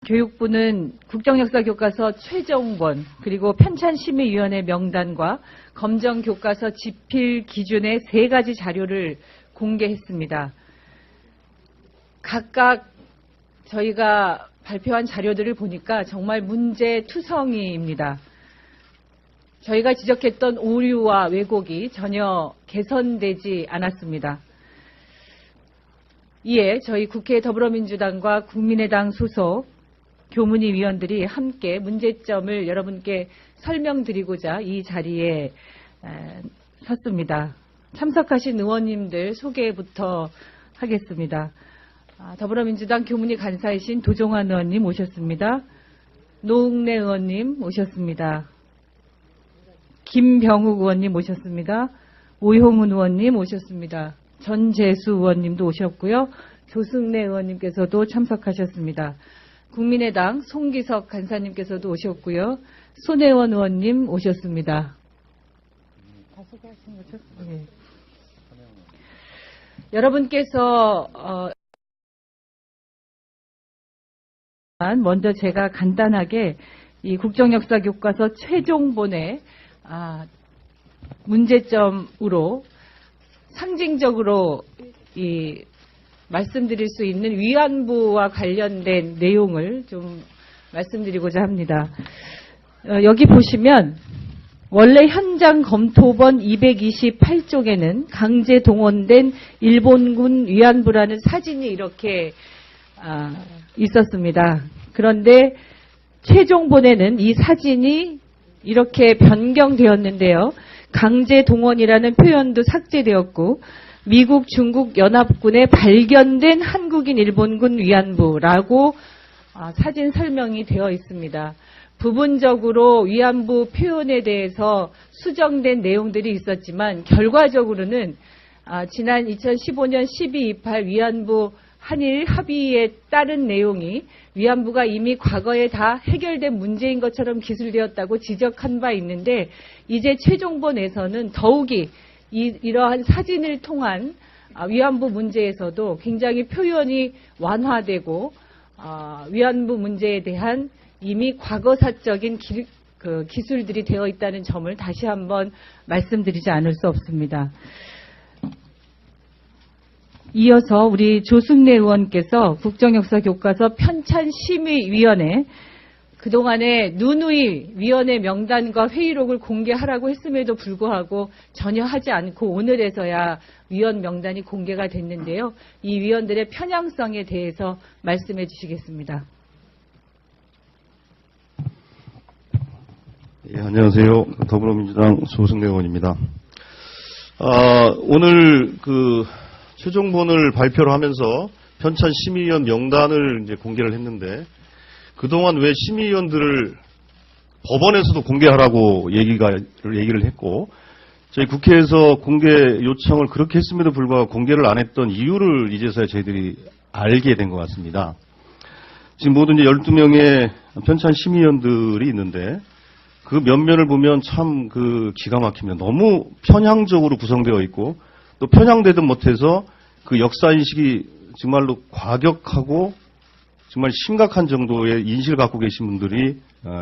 교육부는 국정역사교과서 최종본 그리고 편찬심의위원회 명단과 검정교과서 집필 기준의 3가지 자료를 공개했습니다. 각각 저희가 발표한 자료들을 보니까 정말 문제투성이입니다. 저희가 지적했던 오류와 왜곡이 전혀 개선되지 않았습니다. 이에 저희 국회 더불어민주당과 국민의당 소속 교문위 위원들이 함께 문제점을 여러분께 설명드리고자 이 자리에 섰습니다. 참석하신 의원님들 소개부터 하겠습니다. 더불어민주당 교문위 간사이신 도종환 의원님 오셨습니다. 노웅래 의원님 오셨습니다. 김병욱 의원님 오셨습니다. 오형훈 의원님 오셨습니다. 전재수 의원님도 오셨고요. 조승래 의원님께서도 참석하셨습니다. 국민의당 송기석 간사님께서도 오셨고요. 손혜원 의원님 오셨습니다. 다 소개하신 거죠? 네. 여러분께서 먼저 제가 간단하게 이 국정역사교과서 최종본의 문제점으로 상징적으로 말씀드릴 수 있는 위안부와 관련된 내용을 좀 말씀드리고자 합니다. 여기 보시면 원래 현장 검토본 228쪽에는 강제 동원된 일본군 위안부라는 사진이 이렇게 있었습니다. 그런데 최종본에는 이 사진이 이렇게 변경되었는데요. 강제 동원이라는 표현도 삭제되었고 미국, 중국 연합군에 발견된 한국인 일본군 위안부라고 사진 설명이 되어 있습니다. 부분적으로 위안부 표현에 대해서 수정된 내용들이 있었지만 결과적으로는 지난 2015년 12.28 위안부 한일 합의에 따른 내용이 위안부가 이미 과거에 다 해결된 문제인 것처럼 기술되었다고 지적한 바 있는데 이제 최종본에서는 더욱이 이러한 사진을 통한 위안부 문제에서도 굉장히 표현이 완화되고 위안부 문제에 대한 이미 과거사적인 기술들이 되어 있다는 점을 다시 한번 말씀드리지 않을 수 없습니다. 이어서 우리 조승래 의원께서 국정역사교과서 편찬심의위원회 그동안에 누누이 위원회 명단과 회의록을 공개하라고 했음에도 불구하고 전혀 하지 않고 오늘에서야 위원 명단이 공개가 됐는데요. 이 위원들의 편향성에 대해서 말씀해 주시겠습니다. 예, 안녕하세요. 더불어민주당 조승래 의원입니다. 오늘 최종본을 발표를 하면서 편찬심의위원 명단을 이제 공개를 했는데 그동안 왜 심의위원들을 법원에서도 공개하라고 얘기를 했고 저희 국회에서 공개 요청을 그렇게 했음에도 불구하고 공개를 안 했던 이유를 이제서야 저희들이 알게 된 것 같습니다. 지금 모두 이제 12명의 편찬심의위원들이 있는데 그 면면을 보면 참 기가 막힙니다. 너무 편향적으로 구성되어 있고 또 편향되든 못해서 그 역사인식이 정말로 과격하고 정말 심각한 정도의 인식을 갖고 계신 분들이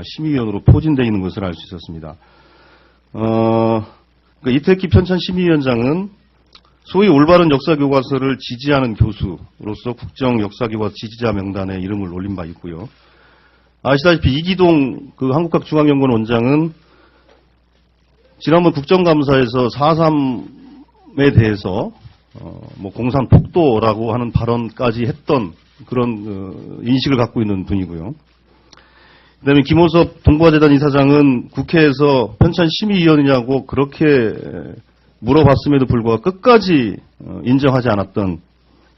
심의위원으로 포진되어 있는 것을 알 수 있었습니다. 이태기 편찬심의위원장은 소위 올바른 역사교과서를 지지하는 교수로서 국정역사교과서 지지자 명단에 이름을 올린 바 있고요. 아시다시피 이기동 한국학중앙연구원 원장은 지난번 국정감사에서 4.3에 대해서 공산 폭도라고 하는 발언까지 했던 그런 인식을 갖고 있는 분이고요. 그다음에 김호섭 동부화재단 이사장은 국회에서 편찬심의위원이냐고 그렇게 물어봤음에도 불구하고 끝까지 인정하지 않았던,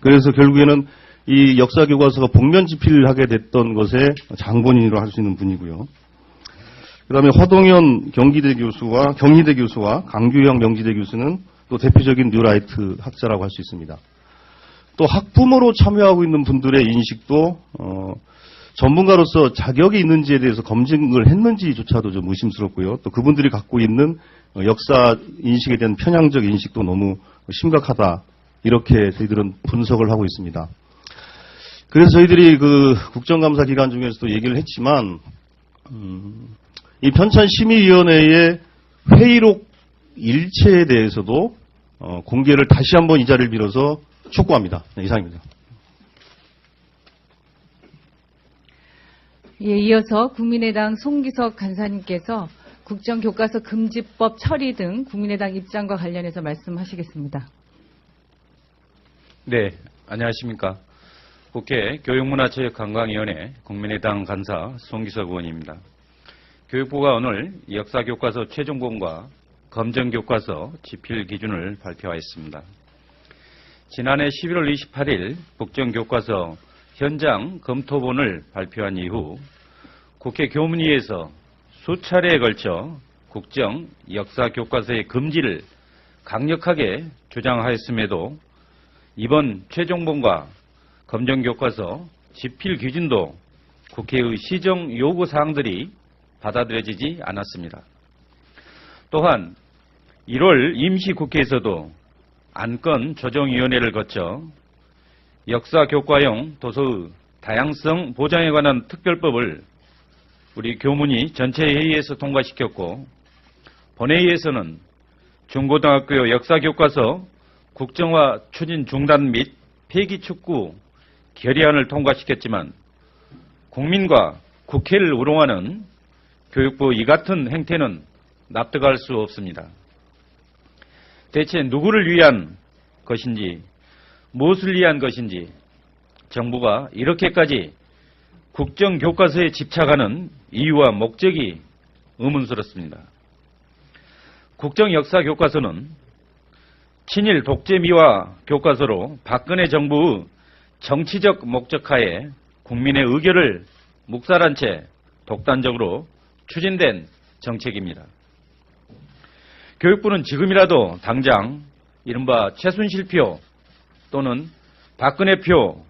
그래서 결국에는 이 역사교과서가 복면 집필하게 됐던 것의 장본인으로 할 수 있는 분이고요. 그다음에 허동현 경희대 교수와 강규영 명지대 교수는 또 대표적인 뉴라이트 학자라고 할 수 있습니다. 또 학부모로 참여하고 있는 분들의 인식도 전문가로서 자격이 있는지에 대해서 검증을 했는지조차도 좀 의심스럽고요. 또 그분들이 갖고 있는 역사 인식에 대한 편향적 인식도 너무 심각하다, 이렇게 저희들은 분석을 하고 있습니다. 그래서 저희들이 그 국정감사 기간 중에서도 얘기를 했지만, 이 편찬심의위원회의 회의록 일체에 대해서도 공개를 다시 한번 이 자리를 빌어서 촉구합니다. 네, 이상입니다. 예, 이어서 국민의당 송기석 간사님께서 국정교과서 금지법 처리 등 국민의당 입장과 관련해서 말씀하시겠습니다. 네, 안녕하십니까. 국회 교육문화체육관광위원회 국민의당 간사 송기석 의원입니다. 교육부가 오늘 역사교과서 최종본과 검정교과서 집필 기준을 발표하였습니다. 지난해 11월 28일 국정교과서 현장 검토본을 발표한 이후 국회 교문위에서 수차례에 걸쳐 국정 역사교과서의 금지를 강력하게 주장하였음에도 이번 최종본과 검정교과서 집필 기준도 국회의 시정 요구사항들이 받아들여지지 않았습니다. 또한 1월 임시국회에서도 안건 조정위원회를 거쳐 역사교과용 도서의 다양성 보장에 관한 특별법을 우리 교문위 전체 회의에서 통과시켰고, 본회의에서는 중고등학교 역사교과서 국정화 추진 중단 및 폐기 촉구 결의안을 통과시켰지만 국민과 국회를 우롱하는 교육부 이 같은 행태는 납득할 수 없습니다. 대체 누구를 위한 것인지, 무엇을 위한 것인지 정부가 이렇게까지 국정교과서에 집착하는 이유와 목적이 의문스럽습니다. 국정역사교과서는 친일 독재미화 교과서로 박근혜 정부의 정치적 목적하에 국민의 의결을 묵살한 채 독단적으로 추진된 정책입니다. 교육부는 지금이라도 당장 이른바 최순실표 또는 박근혜표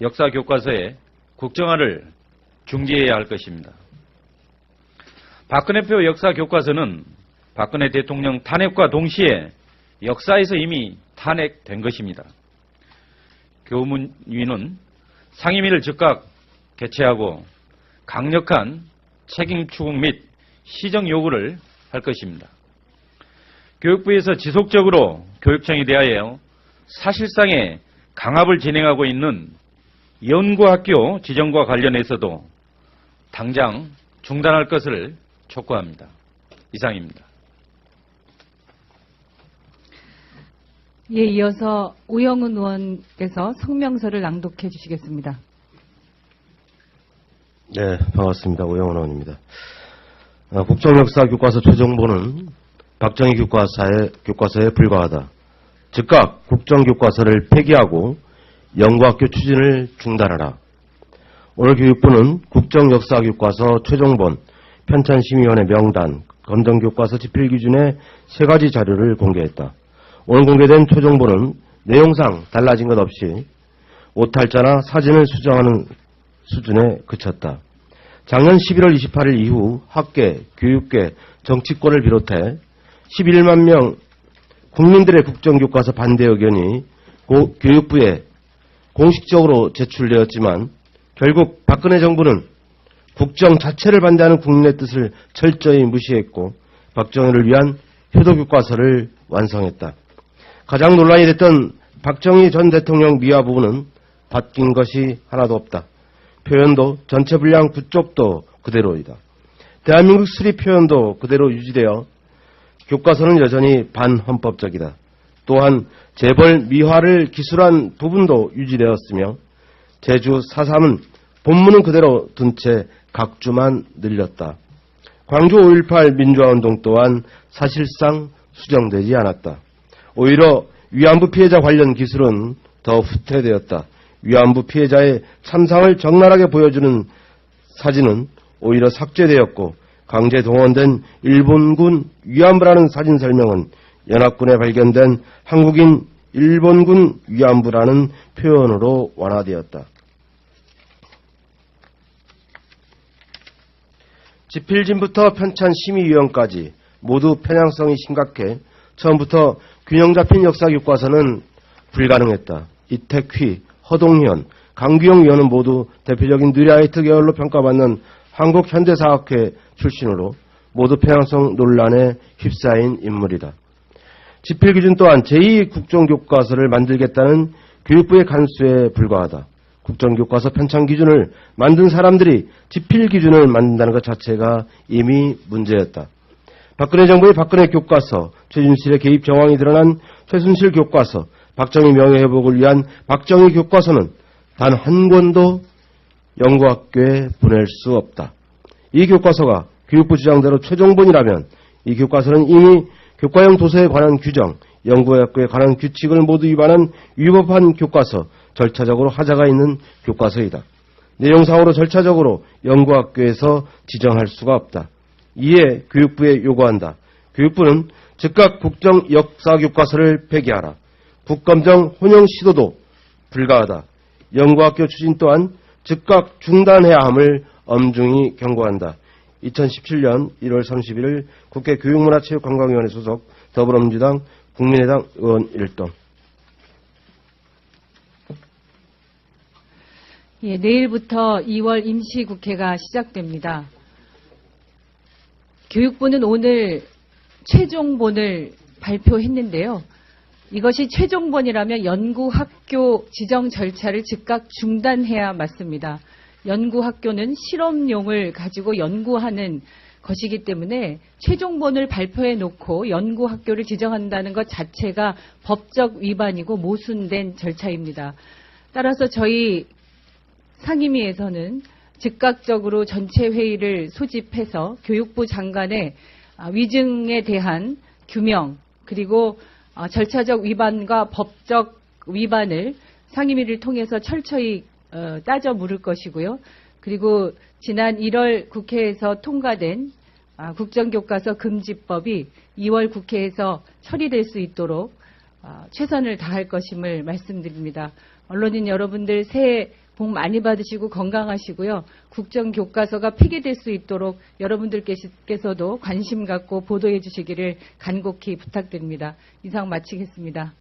역사교과서의 국정화를 중지해야 할 것입니다. 박근혜표 역사교과서는 박근혜 대통령 탄핵과 동시에 역사에서 이미 탄핵된 것입니다. 교문위는 상임위를 즉각 개최하고 강력한 책임 추궁 및 시정 요구를 할 것입니다. 교육부에서 지속적으로 교육청에 대하여 사실상의 강압을 진행하고 있는 연구학교 지정과 관련해서도 당장 중단할 것을 촉구합니다. 이상입니다. 예, 이어서 오영훈 의원께서 성명서를 낭독해 주시겠습니다. 네, 반갑습니다. 오영훈 의원입니다. 국정역사교과서 최종본은 박정희 교과서에 불과하다. 즉각 국정교과서를 폐기하고 연구학교 추진을 중단하라. 오늘 교육부는 국정역사교과서 최종본, 편찬심의위원회 명단, 검정교과서 집필기준의 3가지 자료를 공개했다. 오늘 공개된 최종본은 내용상 달라진 것 없이 오탈자나 사진을 수정하는 수준에 그쳤다. 작년 11월 28일 이후 학계, 교육계, 정치권을 비롯해 11만 명 국민들의 국정교과서 반대 의견이 교육부에 공식적으로 제출되었지만 결국 박근혜 정부는 국정 자체를 반대하는 국민의 뜻을 철저히 무시했고 박정희를 위한 효도교과서를 완성했다. 가장 논란이 됐던 박정희 전 대통령 미화 부분은 바뀐 것이 하나도 없다. 표현도 전체 분량 9쪽도 그대로이다. 대한민국 수립 표현도 그대로 유지되어 교과서는 여전히 반헌법적이다. 또한 재벌 미화를 기술한 부분도 유지되었으며 제주 4.3은 본문은 그대로 둔 채 각주만 늘렸다. 광주 5.18 민주화운동 또한 사실상 수정되지 않았다. 오히려 위안부 피해자 관련 기술은 더 후퇴되었다. 위안부 피해자의 참상을 적나라하게 보여주는 사진은 오히려 삭제되었고 강제 동원된 일본군 위안부라는 사진 설명은 연합군에 발견된 한국인 일본군 위안부라는 표현으로 완화되었다. 집필진부터 편찬심의위원까지 모두 편향성이 심각해 처음부터 균형 잡힌 역사교과서는 불가능했다. 이택휘, 허동현, 강규영 위원은 모두 대표적인 뉴라이트 계열로 평가받는 한국현대사학회 출신으로 모두 편향성 논란에 휩싸인 인물이다. 지필기준 또한 제2국정교과서를 만들겠다는 교육부의 간수에 불과하다. 국정교과서 편찬 기준을 만든 사람들이 지필기준을 만든다는 것 자체가 이미 문제였다. 박근혜 정부의 박근혜 교과서, 최순실의 개입 정황이 드러난 최순실 교과서, 박정희 명예회복을 위한 박정희 교과서는 단 한 권도 연구학교에 보낼 수 없다. 이 교과서가 교육부 주장대로 최종본이라면 이 교과서는 이미 교과형 도서에 관한 규정, 연구학교에 관한 규칙을 모두 위반한 위법한 교과서, 절차적으로 하자가 있는 교과서이다. 내용상으로 절차적으로 연구학교에서 지정할 수가 없다. 이에 교육부에 요구한다. 교육부는 즉각 국정 역사교과서를 폐기하라. 국감정 혼용 시도도 불가하다. 연구학교 추진 또한 즉각 중단해야 함을 엄중히 경고한다. 2017년 1월 31일 국회 교육문화체육관광위원회 소속 더불어민주당 국민의당 의원 1동. 예, 내일부터 2월 임시국회가 시작됩니다. 교육부는 오늘 최종본을 발표했는데요. 이것이 최종본이라면 연구학교 지정 절차를 즉각 중단해야 맞습니다. 연구학교는 실험용을 가지고 연구하는 것이기 때문에 최종본을 발표해 놓고 연구학교를 지정한다는 것 자체가 법적 위반이고 모순된 절차입니다. 따라서 저희 상임위에서는 즉각적으로 전체 회의를 소집해서 교육부 장관의 위증에 대한 규명 그리고 절차적 위반과 법적 위반을 상임위를 통해서 철저히 따져 물을 것이고요. 그리고 지난 1월 국회에서 통과된 국정교과서 금지법이 2월 국회에서 처리될 수 있도록 최선을 다할 것임을 말씀드립니다. 언론인 여러분들 새해 복 많이 받으시고 건강하시고요. 국정교과서가 폐기될 수 있도록 여러분들께서도 관심 갖고 보도해 주시기를 간곡히 부탁드립니다. 이상 마치겠습니다.